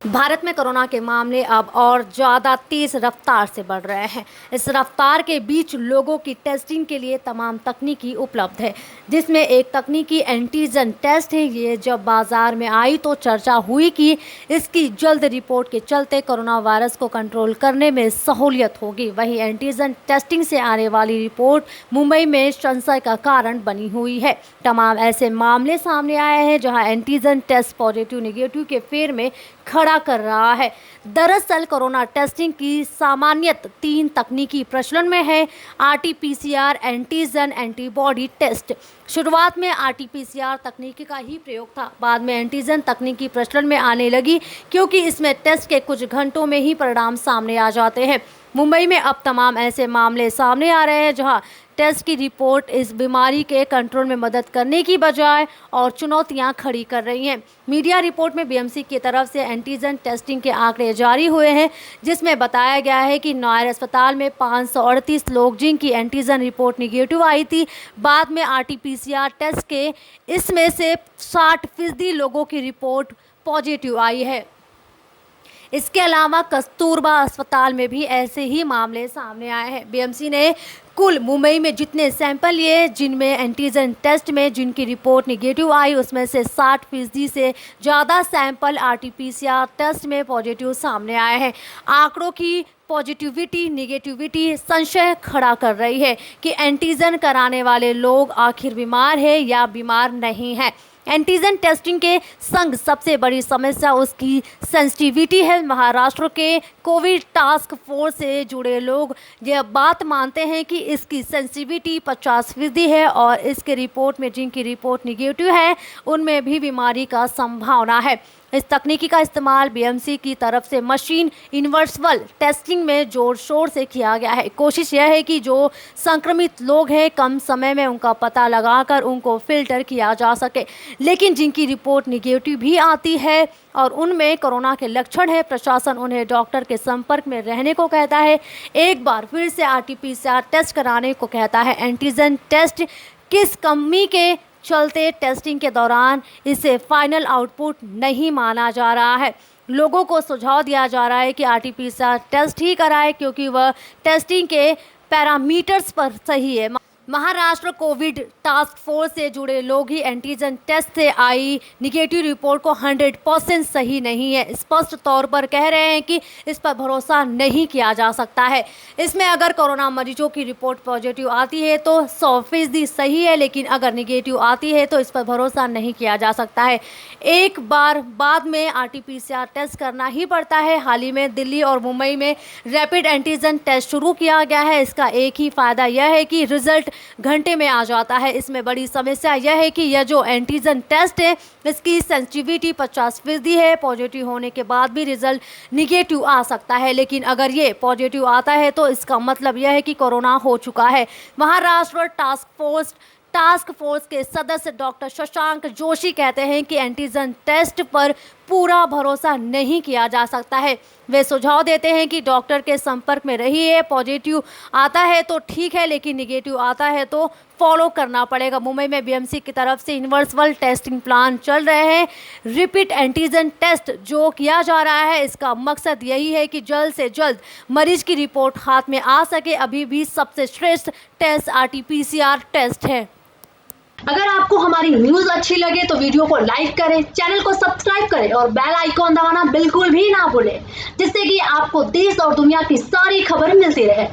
भारत में कोरोना के मामले अब और ज़्यादा तेज़ रफ्तार से बढ़ रहे हैं। इस रफ्तार के बीच लोगों की टेस्टिंग के लिए तमाम तकनीकी उपलब्ध है, जिसमें एक तकनीकी एंटीजन टेस्ट है। ये जब बाजार में आई तो चर्चा हुई कि इसकी जल्द रिपोर्ट के चलते कोरोना वायरस को कंट्रोल करने में सहूलियत होगी। वहीं एंटीजन टेस्टिंग से आने वाली रिपोर्ट मुंबई में संशय का कारण बनी हुई है। तमाम ऐसे मामले सामने आए हैं जहां एंटीजन टेस्ट पॉजिटिव निगेटिव के फेर में खड़ा कर रहा है। दरअसल कोरोना टेस्टिंग की सामान्यत 3 तकनीकी प्रचलन में है। RT-PCR antigen antibody test. शुरुआत में RT-PCR तकनीकी का ही प्रयोग था, बाद में एंटीजन तकनीकी प्रचलन में आने लगी क्योंकि इसमें टेस्ट के कुछ घंटों में ही परिणाम सामने आ जाते हैं। मुंबई में अब तमाम ऐसे मामले सामने आ रहे हैं जहां टेस्ट की रिपोर्ट इस बीमारी के कंट्रोल में मदद करने की बजाय और चुनौतियां खड़ी कर रही हैं। मीडिया रिपोर्ट में BMC की तरफ से एंटीजन टेस्टिंग के आंकड़े जारी हुए हैं, जिसमें बताया गया है कि नायर अस्पताल में 538 लोग जिनकी एंटीजन रिपोर्ट निगेटिव आई थी, बाद में RT-PCR टेस्ट के इसमें से 60% लोगों की रिपोर्ट पॉजिटिव आई है। इसके अलावा कस्तूरबा अस्पताल में भी ऐसे ही मामले सामने आए हैं। BMC ने कुल मुंबई में जितने सैंपल लिए जिनमें एंटीजन टेस्ट में जिनकी रिपोर्ट निगेटिव आई, उसमें से 60% से ज़्यादा सैंपल RT-PCR टेस्ट में पॉजिटिव सामने आए हैं। आंकड़ों की पॉजिटिविटी निगेटिविटी संशय खड़ा कर रही है कि एंटीजन कराने वाले लोग आखिर बीमार है या बीमार नहीं है। एंटीजन टेस्टिंग के संग सबसे बड़ी समस्या उसकी सेंसिटिविटी है। महाराष्ट्र के कोविड टास्क फोर्स से जुड़े लोग यह बात मानते हैं कि इसकी सेंसिटिविटी 50% है और इसके रिपोर्ट में जिनकी रिपोर्ट निगेटिव है उनमें भी बीमारी का संभावना है। इस तकनीकी का इस्तेमाल BMC की तरफ से मशीन यूनिवर्सल टेस्टिंग में जोर शोर से किया गया है। कोशिश यह है कि जो संक्रमित लोग हैं कम समय में उनका पता लगाकर उनको फिल्टर किया जा सके, लेकिन जिनकी रिपोर्ट निगेटिव भी आती है और उनमें कोरोना के लक्षण है, प्रशासन उन्हें डॉक्टर के संपर्क में रहने को कहता है। एक बार फिर से RT-PCR टेस्ट कराने को कहता है। एंटीजन टेस्ट किस कमी के चलते टेस्टिंग के दौरान इसे फाइनल आउटपुट नहीं माना जा रहा है। लोगों को सुझाव दिया जा रहा है कि RT-PCR टेस्ट ही कराएं क्योंकि वह टेस्टिंग के पैरामीटर्स पर सही है। महाराष्ट्र कोविड टास्क फोर्स से जुड़े लोग ही एंटीजन टेस्ट से आई निगेटिव रिपोर्ट को 100% सही नहीं है, स्पष्ट तौर पर कह रहे हैं कि इस पर भरोसा नहीं किया जा सकता है। इसमें अगर कोरोना मरीजों की रिपोर्ट पॉजिटिव आती है तो 100% सही है, लेकिन अगर निगेटिव आती है तो इस पर भरोसा नहीं किया जा सकता है। एक बार बाद में RT-PCR टेस्ट करना ही पड़ता है। हाल ही में दिल्ली और मुंबई में रैपिड एंटीजन टेस्ट शुरू किया गया है। इसका एक ही फायदा यह है कि रिजल्ट घंटे में आ जाता है। इसमें बड़ी समस्या यह है कि यह जो एंटीजन टेस्ट है इसकी सेंसिटिविटी 50% है। पॉजिटिव होने के बाद भी रिजल्ट निगेटिव आ सकता है, लेकिन अगर ये पॉजिटिव आता है तो इसका मतलब यह है कि कोरोना हो चुका है। महाराष्ट्र टास्क फोर्स के सदस्य डॉक्टर शशांक जोशी कहते हैं कि एंटीजन टेस्ट पर पूरा भरोसा नहीं किया जा सकता है। वे सुझाव देते हैं कि डॉक्टर के संपर्क में रहिए, पॉजिटिव आता है तो ठीक है, लेकिन निगेटिव आता है तो फॉलो करना पड़ेगा। मुंबई में BMC की तरफ से यूनिवर्सल टेस्टिंग प्लान चल रहे हैं। रिपीट एंटीजन टेस्ट जो किया जा रहा है इसका मकसद यही है कि जल्द से जल्द मरीज की रिपोर्ट हाथ में आ सके। अभी भी सबसे श्रेष्ठ टेस्ट RT-PCR टेस्ट है। अगर आपको हमारी न्यूज अच्छी लगे तो वीडियो को लाइक करें, चैनल को सब्सक्राइब करें और बेल आइकॉन दबाना बिल्कुल भी ना भूलें, जिससे कि आपको देश और दुनिया की सारी खबर मिलती रहे।